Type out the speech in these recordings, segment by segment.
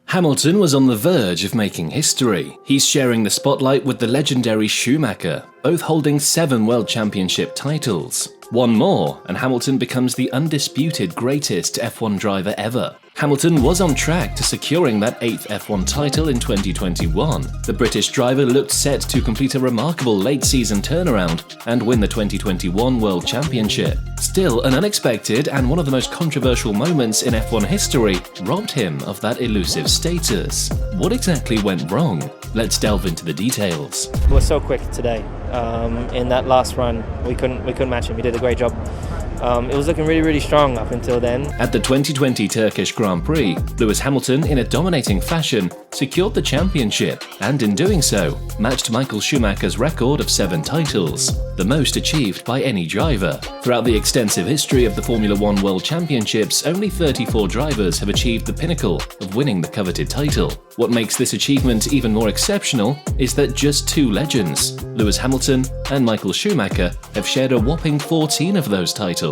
Hamilton was on the verge of making history. He's sharing the spotlight with the legendary Schumacher, both holding 7 World Championship titles. One more, and Hamilton becomes the undisputed greatest F1 driver ever. Hamilton was on track to securing that 8th F1 title in 2021. The British driver looked set to complete a remarkable late-season turnaround and win the 2021 World Championship. Still, an unexpected and one of the most controversial moments in F1 history robbed him of that elusive status. What exactly went wrong? Let's delve into the details. We were so quick today. In that last run, we couldn't match him. He did a great job. It was looking really strong up until then. At the 2020 Turkish Grand Prix, Lewis Hamilton, in a dominating fashion, secured the championship and, in doing so, matched Michael Schumacher's record of 7 titles, the most achieved by any driver. Throughout the extensive history of the Formula One World Championships, only 34 drivers have achieved the pinnacle of winning the coveted title. What makes this achievement even more exceptional is that just 2 legends, Lewis Hamilton and Michael Schumacher, have shared a whopping 14 of those titles.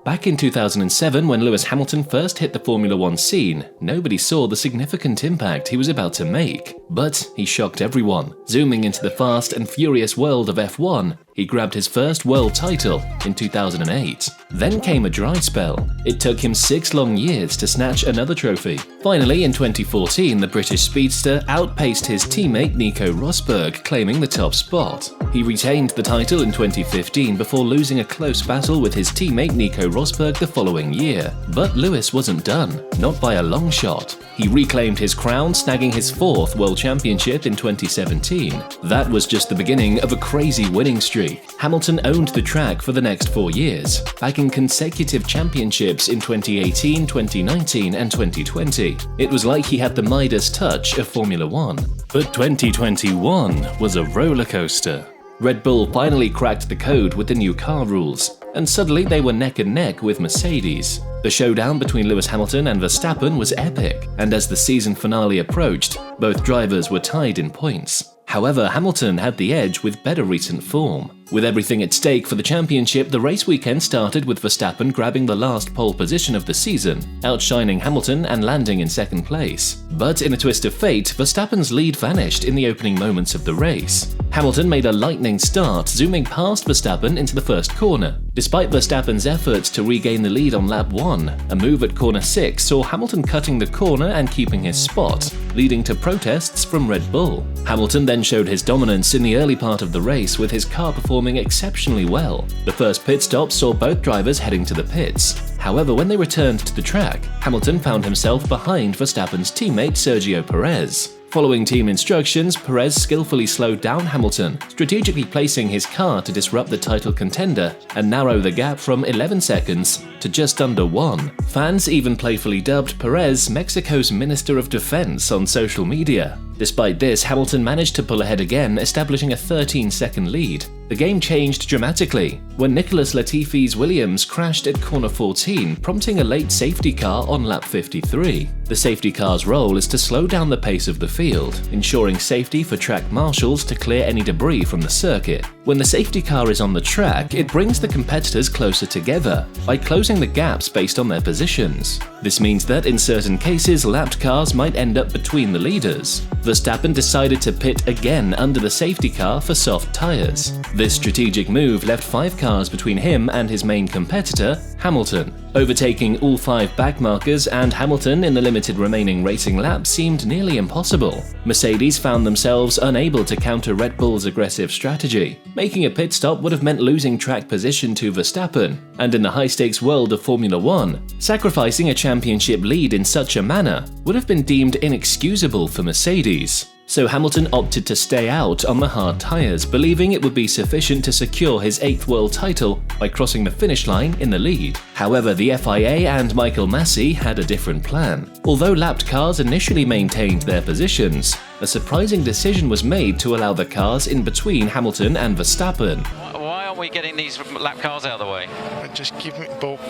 Back in 2007, when Lewis Hamilton first hit the Formula One scene, nobody saw the significant impact he was about to make. But he shocked everyone. Zooming into the fast and furious world of F1, he grabbed his first world title in 2008. Then came a dry spell. It took him 6 long years to snatch another trophy. Finally, in 2014, the British speedster outpaced his teammate Nico Rosberg, claiming the top spot. He retained the title in 2015 before losing a close battle with his teammate Nico Rosberg the following year. But Lewis wasn't done, not by a long shot. He reclaimed his crown, snagging his 4th World Championship in 2017. That was just the beginning of a crazy winning streak. Hamilton owned the track for the next 4 years, bagging consecutive championships in 2018, 2019 and 2020. It was like he had the Midas touch of Formula One. But 2021 was a roller coaster. Red Bull finally cracked the code with the new car rules, and suddenly they were neck and neck with Mercedes. The showdown between Lewis Hamilton and Verstappen was epic, and as the season finale approached, both drivers were tied in points. However, Hamilton had the edge with better recent form. With everything at stake for the championship, the race weekend started with Verstappen grabbing the last pole position of the season, outshining Hamilton and landing in 2nd place. But in a twist of fate, Verstappen's lead vanished in the opening moments of the race. Hamilton made a lightning start, zooming past Verstappen into the first corner. Despite Verstappen's efforts to regain the lead on lap 1, a move at corner 6 saw Hamilton cutting the corner and keeping his spot, leading to protests from Red Bull. Hamilton then showed his dominance in the early part of the race, with his car performing exceptionally well. The first pit stop saw both drivers heading to the pits. However, when they returned to the track, Hamilton found himself behind Verstappen's teammate Sergio Perez. Following team instructions, Perez skillfully slowed down Hamilton, strategically placing his car to disrupt the title contender and narrow the gap from 11 seconds to just under 1. Fans even playfully dubbed Perez Mexico's Minister of Defense on social media. Despite this, Hamilton managed to pull ahead again, establishing a 13-second lead. The game changed dramatically when Nicholas Latifi's Williams crashed at corner 14, prompting a late safety car on lap 53. The safety car's role is to slow down the pace of the field, ensuring safety for track marshals to clear any debris from the circuit. When the safety car is on the track, it brings the competitors closer together by closing the gaps based on their positions. This means that in certain cases, lapped cars might end up between the leaders. Verstappen decided to pit again under the safety car for soft tyres. This strategic move left 5 cars between him and his main competitor, Hamilton. Overtaking all 5 backmarkers and Hamilton in the limited remaining racing lap seemed nearly impossible. Mercedes found themselves unable to counter Red Bull's aggressive strategy. Making a pit stop would have meant losing track position to Verstappen, and in the high-stakes world of Formula One, sacrificing a championship lead in such a manner would have been deemed inexcusable for Mercedes. So Hamilton opted to stay out on the hard tyres, believing it would be sufficient to secure his 8th world title by crossing the finish line in the lead. However, the FIA and Michael Masi had a different plan. Although lapped cars initially maintained their positions, a surprising decision was made to allow the cars in between Hamilton and Verstappen. Why aren't we getting these lap cars out of the way? Just give me,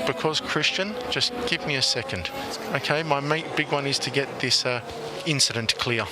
because Christian, just give me a second. Okay, my big one is to get this incident clear.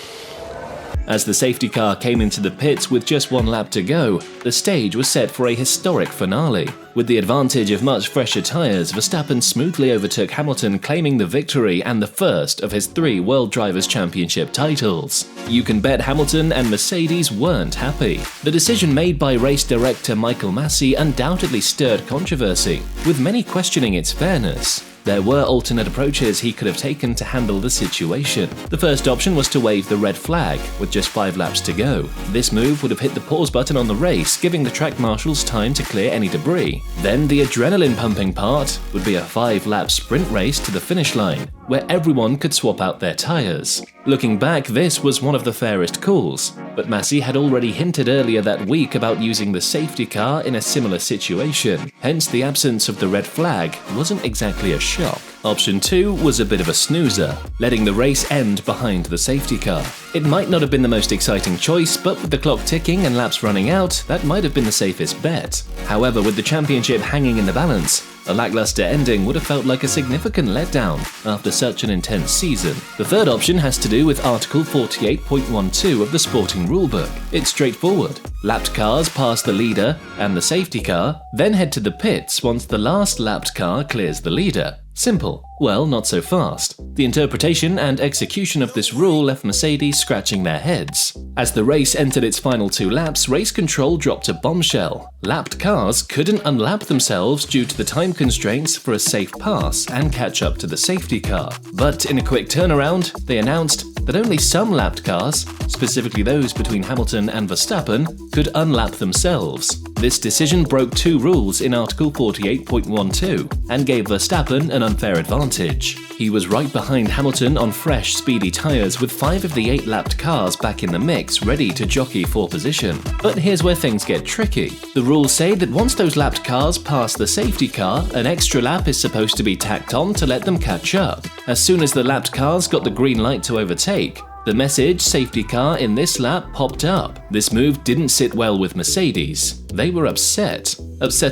As the safety car came into the pits with just 1 lap to go, the stage was set for a historic finale. With the advantage of much fresher tyres, Verstappen smoothly overtook Hamilton, claiming the victory and the first of his 3 World Drivers' Championship titles. You can bet Hamilton and Mercedes weren't happy. The decision made by race director Michael Masi undoubtedly stirred controversy, with many questioning its fairness. There were alternate approaches he could have taken to handle the situation. The first option was to wave the red flag, with just 5 laps to go. This move would have hit the pause button on the race, giving the track marshals time to clear any debris. Then the adrenaline-pumping part would be a 5-lap sprint race to the finish line, where everyone could swap out their tyres. Looking back, this was one of the fairest calls, but Masi had already hinted earlier that week about using the safety car in a similar situation, hence the absence of the red flag wasn't exactly a shock. Option 2 was a bit of a snoozer, letting the race end behind the safety car. It might not have been the most exciting choice, but with the clock ticking and laps running out, that might have been the safest bet. However, with the championship hanging in the balance, a lackluster ending would have felt like a significant letdown after such an intense season. The third option has to do with Article 48.12 of the sporting rulebook. It's straightforward. Lapped cars pass the leader and the safety car, then head to the pits once the last lapped car clears the leader. Simple. Well, not so fast. The interpretation and execution of this rule left Mercedes scratching their heads. As the race entered its final 2 laps, race control dropped a bombshell. Lapped cars couldn't unlap themselves due to the time constraints for a safe pass and catch up to the safety car. But in a quick turnaround, they announced that only some lapped cars, specifically those between Hamilton and Verstappen, could unlap themselves. This decision broke 2 rules in Article 48.12 and gave Verstappen an unfair advantage. He was right behind Hamilton on fresh, speedy tyres with 5 of the 8 lapped cars back in the mix, ready to jockey for position. But here's where things get tricky. The rules say that once those lapped cars pass the safety car, an extra lap is supposed to be tacked on to let them catch up. As soon as the lapped cars got the green light to overtake, the message "safety car in this lap" popped up. This move didn't sit well with Mercedes. They were upset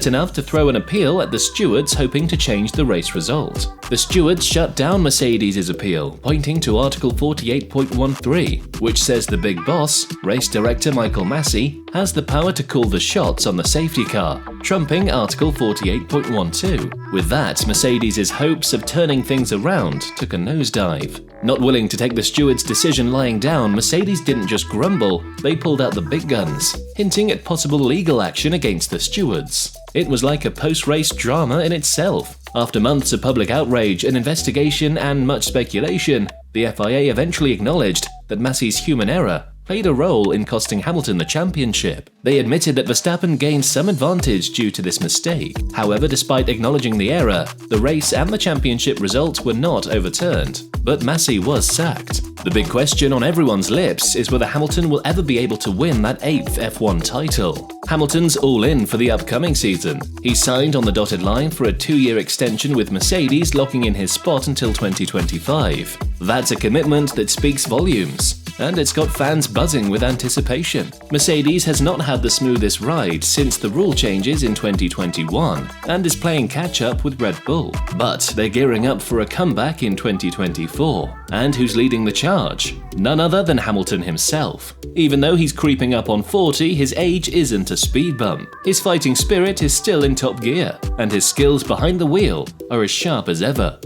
enough to throw an appeal at the stewards, hoping to change the race result. The stewards shut down Mercedes' appeal, pointing to Article 48.13, which says the big boss, race director Michael Masi, has the power to call the shots on the safety car, trumping Article 48.12. With that, Mercedes' hopes of turning things around took a nosedive. Not willing to take the steward's decision lying down, Mercedes didn't just grumble, they pulled out the big guns, hinting at possible legal action against the stewards. It was like a post-race drama in itself. After months of public outrage, an investigation, and much speculation, the FIA eventually acknowledged that Masi's human error played a role in costing Hamilton the championship. They admitted that Verstappen gained some advantage due to this mistake. However, despite acknowledging the error, the race and the championship results were not overturned, but Masi was sacked. The big question on everyone's lips is whether Hamilton will ever be able to win that 8th F1 title. Hamilton's all in for the upcoming season. He signed on the dotted line for a 2-year extension with Mercedes, locking in his spot until 2025. That's a commitment that speaks volumes, and it's got fans buzzing with anticipation. Mercedes has not had the smoothest ride since the rule changes in 2021 and is playing catch-up with Red Bull. But they're gearing up for a comeback in 2024. And who's leading the charge? None other than Hamilton himself. Even though he's creeping up on 40, his age isn't a speed bump. His fighting spirit is still in top gear, and his skills behind the wheel are as sharp as ever.